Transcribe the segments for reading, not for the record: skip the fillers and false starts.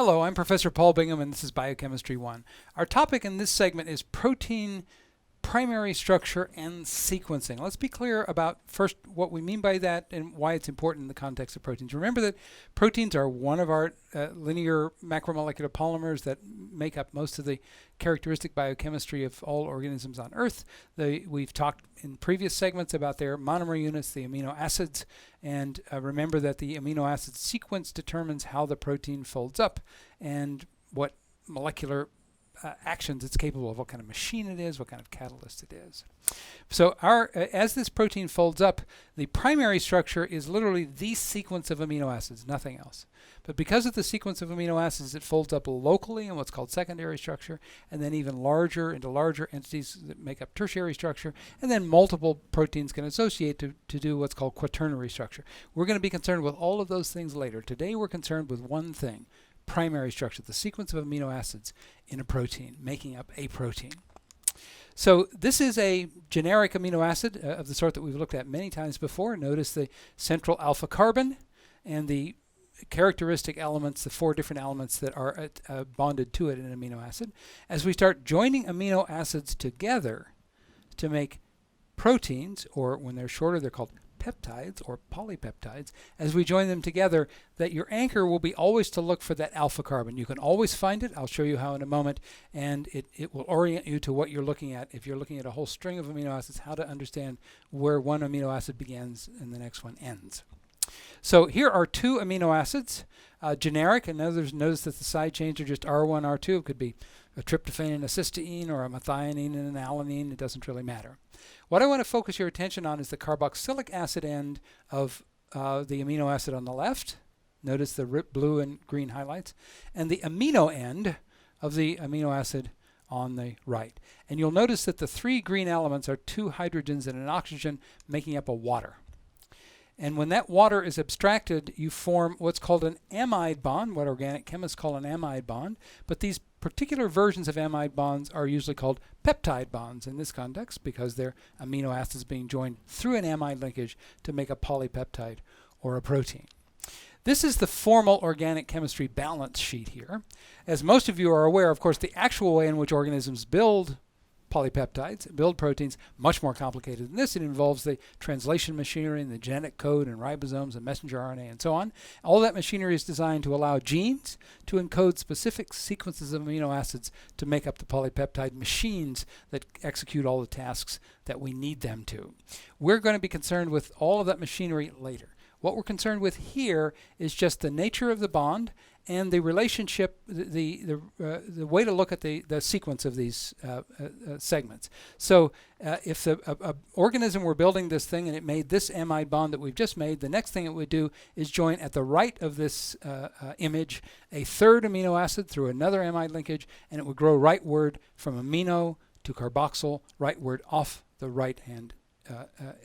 Hello, I'm Professor Paul Bingham, and this is Biochemistry 1. Our topic in this segment is protein primary structure and sequencing. Let's be clear about first what we mean by that and why it's important in the context of proteins. Remember that proteins are one of our linear macromolecular polymers that make up most of the characteristic biochemistry of all organisms on Earth. We've talked in previous segments about their monomer units, the amino acids, and remember that the amino acid sequence determines how the protein folds up and what molecular actions it's capable of, what kind of machine it is, what kind of catalyst it is. So as this protein folds up, the primary structure is literally the sequence of amino acids, nothing else. But because of the sequence of amino acids, it folds up locally in what's called secondary structure, and then even larger into larger entities that make up tertiary structure, and then multiple proteins can associate to do what's called quaternary structure. We're going to be concerned with all of those things later. Today we're concerned with one thing: primary structure, the sequence of amino acids in a protein, making up a protein. So this is a generic amino acid of the sort that we've looked at many times before. Notice the central alpha carbon and the characteristic elements, the four different elements that are bonded to it in an amino acid. As we start joining amino acids together to make proteins, or when they're shorter, they're called peptides or polypeptides. As we join them together, that your anchor will be always to look for that alpha carbon. You can always find it. I'll show you how in a moment, and it will orient you to what you're looking at. If you're looking at a whole string of amino acids, how to understand where one amino acid begins and the next one ends. So here are two amino acids, generic, and notice that the side chains are just R1, R2. It could be a tryptophan and a cysteine, or a methionine and an alanine. It doesn't really matter. What I want to focus your attention on is the carboxylic acid end of the amino acid on the left. Notice the blue and green highlights. And the amino end of the amino acid on the right. And you'll notice that the three green elements are two hydrogens and an oxygen making up a water. And when that water is abstracted, you form what's called an amide bond, what organic chemists call an amide bond. But these particular versions of amide bonds are usually called peptide bonds in this context, because they're amino acids being joined through an amide linkage to make a polypeptide or a protein. This is the formal organic chemistry balance sheet here. As most of you are aware, of course, the actual way in which organisms build polypeptides, build proteins, much more complicated than this. It involves the translation machinery and the genetic code and ribosomes and messenger RNA and so on. All that machinery is designed to allow genes to encode specific sequences of amino acids to make up the polypeptide machines that execute all the tasks that we need them to. We're going to be concerned with all of that machinery later. What we're concerned with here is just the nature of the bond and the relationship, the way to look at the sequence of these segments. So if a organism were building this thing and it made this amide bond that we've just made, the next thing it would do is join at the right of this image a third amino acid through another amide linkage, and it would grow rightward from amino to carboxyl, rightward off the right-hand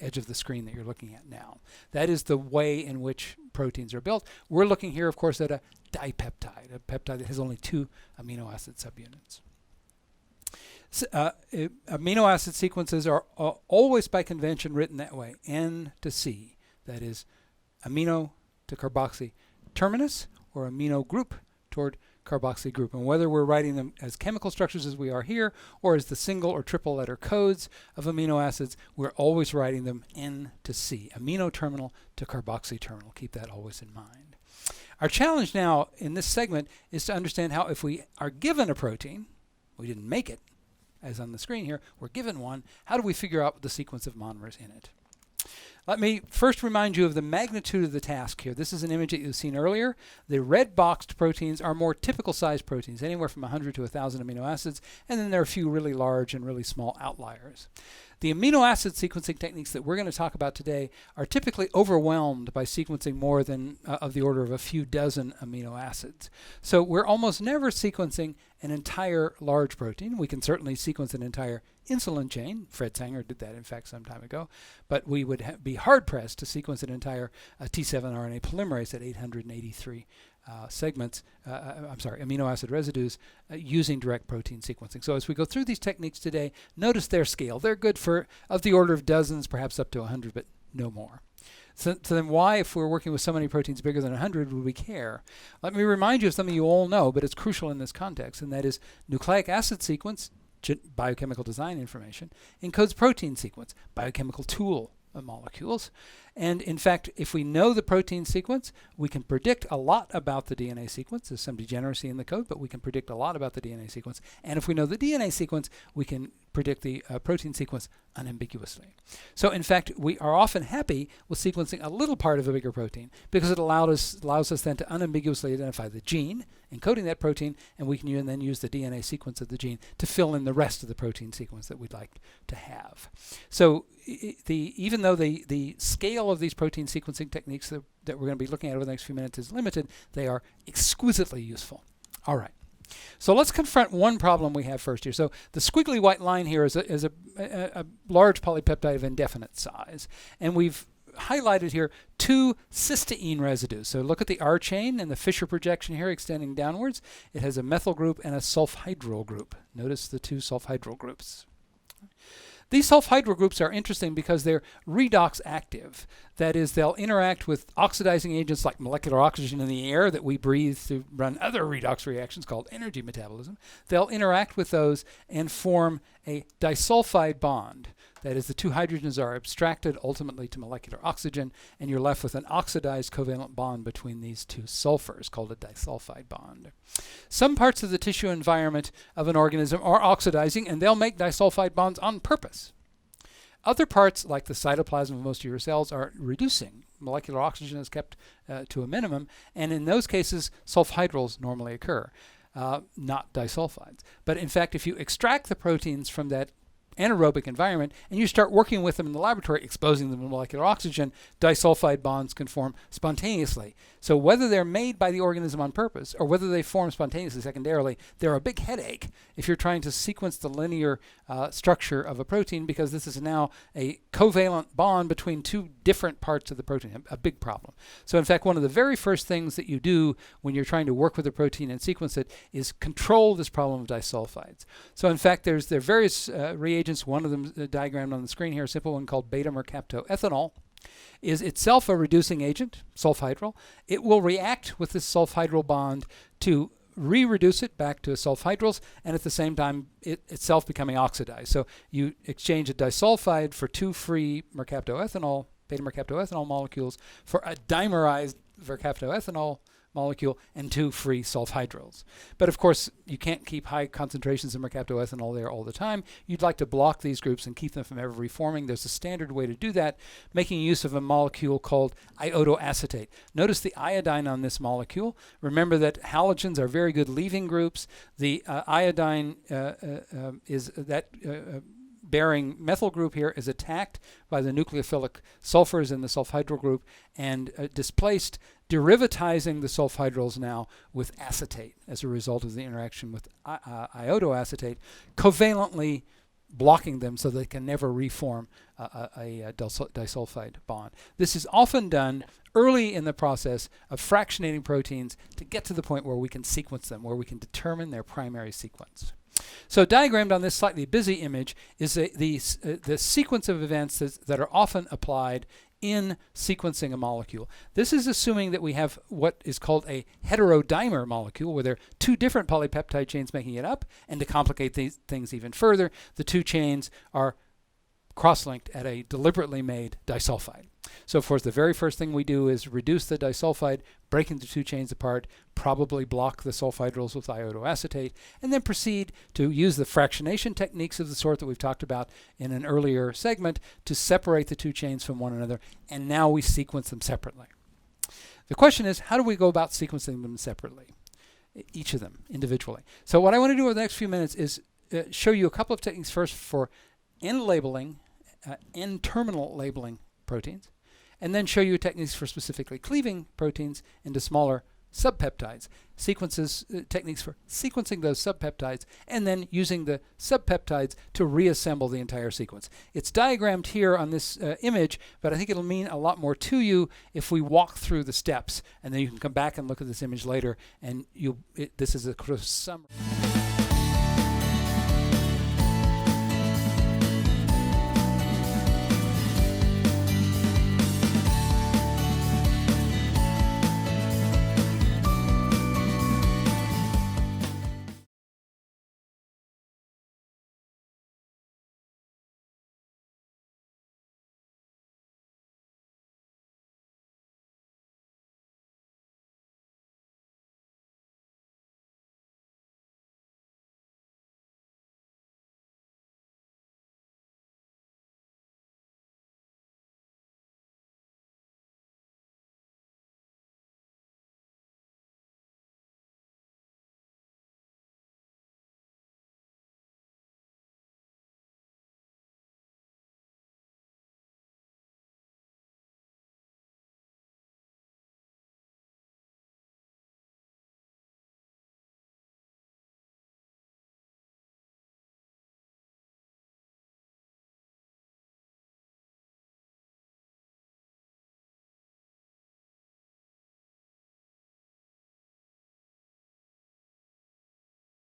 edge of the screen that you're looking at now. That is the way in which proteins are built. We're looking here, of course, at a dipeptide, a peptide that has only two amino acid subunits. Amino acid sequences are always by convention written that way, N to C. That is amino to carboxy terminus, or amino group toward carboxy group. And whether we're writing them as chemical structures as we are here, or as the single or triple letter codes of amino acids, we're always writing them N to C, amino terminal to carboxy terminal. Keep that always in mind. Our challenge now in this segment is to understand how, if we are given a protein, we didn't make it, as on the screen here, we're given one, how do we figure out the sequence of monomers in it? Let me first remind you of the magnitude of the task here. This is an image that you've seen earlier. The red boxed proteins are more typical sized proteins, anywhere from 100 to 1,000 amino acids, and then there are a few really large and really small outliers. The amino acid sequencing techniques that we're going to talk about today are typically overwhelmed by sequencing more than of the order of a few dozen amino acids. So we're almost never sequencing an entire large protein. We can certainly sequence an entire insulin chain. Fred Sanger did that, in fact, some time ago. But we would be hard-pressed to sequence an entire T7 RNA polymerase at 883 amino acid residues using direct protein sequencing. So as we go through these techniques today, notice their scale. They're good for of the order of dozens, perhaps up to 100, but no more. So then why, if we're working with so many proteins bigger than 100, would we care? Let me remind you of something you all know, but it's crucial in this context, and that is nucleic acid sequence, biochemical design information, encodes protein sequence, biochemical tool molecules. And in fact, if we know the protein sequence, we can predict a lot about the DNA sequence. There's some degeneracy in the code, but we can predict a lot about the DNA sequence. And if we know the DNA sequence, we can predict the protein sequence unambiguously. So in fact, we are often happy with sequencing a little part of a bigger protein because it allows us then to unambiguously identify the gene encoding that protein, and we can then use the DNA sequence of the gene to fill in the rest of the protein sequence that we'd like to have. So even though the scale of these protein sequencing techniques that we're going to be looking at over the next few minutes is limited, they are exquisitely useful. All right. So let's confront one problem we have first here. So the squiggly white line here is a large polypeptide of indefinite size. And we've highlighted here two cysteine residues. So look at the R chain and the Fisher projection here extending downwards. It has a methyl group and a sulfhydryl group. Notice the two sulfhydryl groups. These sulfhydryl groups are interesting because they're redox active. That is, they'll interact with oxidizing agents like molecular oxygen in the air that we breathe to run other redox reactions called energy metabolism. They'll interact with those and form a disulfide bond. That is, the two hydrogens are abstracted ultimately to molecular oxygen, and you're left with an oxidized covalent bond between these two sulfurs called a disulfide bond. Some parts of the tissue environment of an organism are oxidizing, and they'll make disulfide bonds on purpose. Other parts, like the cytoplasm of most of your cells, are reducing. Molecular oxygen is kept to a minimum, and in those cases, sulfhydryls normally occur, not disulfides. But in fact, if you extract the proteins from that anaerobic environment and you start working with them in the laboratory, exposing them to molecular oxygen, disulfide bonds can form spontaneously. So whether they're made by the organism on purpose or whether they form spontaneously secondarily, they're a big headache if you're trying to sequence the linear structure of a protein, because this is now a covalent bond between two different parts of the protein, a big problem. So in fact, one of the very first things that you do when you're trying to work with a protein and sequence it is control this problem of disulfides. So in fact, there are various reagents. One of them diagrammed on the screen here, a simple one called beta-mercaptoethanol, is itself a reducing agent, sulfhydryl. It will react with this sulfhydryl bond to re-reduce it back to sulfhydryls, and at the same time it itself becoming oxidized. So you exchange a disulfide for two free mercaptoethanol, beta-mercaptoethanol molecules for a dimerized mercaptoethanol molecule and two free sulfhydryls. But of course, you can't keep high concentrations of mercaptoethanol there all the time. You'd like to block these groups and keep them from ever reforming. There's a standard way to do that, making use of a molecule called iodoacetate. Notice the iodine on this molecule. Remember that halogens are very good leaving groups. The iodine is that bearing methyl group here is attacked by the nucleophilic sulfurs in the sulfhydryl group and displaced, derivatizing the sulfhydryls now with acetate as a result of the interaction with iodoacetate, covalently blocking them so they can never reform a disulfide bond. This is often done early in the process of fractionating proteins to get to the point where we can sequence them, where we can determine their primary sequence. So diagrammed on this slightly busy image is the sequence of events that are often applied in sequencing a molecule. This is assuming that we have what is called a heterodimer molecule, where there are two different polypeptide chains making it up, and to complicate these things even further, the two chains are cross-linked at a deliberately made disulfide. So of course the very first thing we do is reduce the disulfide, breaking the two chains apart, probably block the sulfhydryls with iodoacetate, and then proceed to use the fractionation techniques of the sort that we've talked about in an earlier segment to separate the two chains from one another, and now we sequence them separately. The question is, how do we go about sequencing them separately, each of them individually? So what I want to do over the next few minutes is show you a couple of techniques first for N-labeling, N-terminal labeling proteins, and then show you techniques for specifically cleaving proteins into smaller subpeptides, techniques for sequencing those subpeptides, and then using the subpeptides to reassemble the entire sequence. It's diagrammed here on this image, but I think it'll mean a lot more to you if we walk through the steps, and then you can come back and look at this image later, and this is a summary.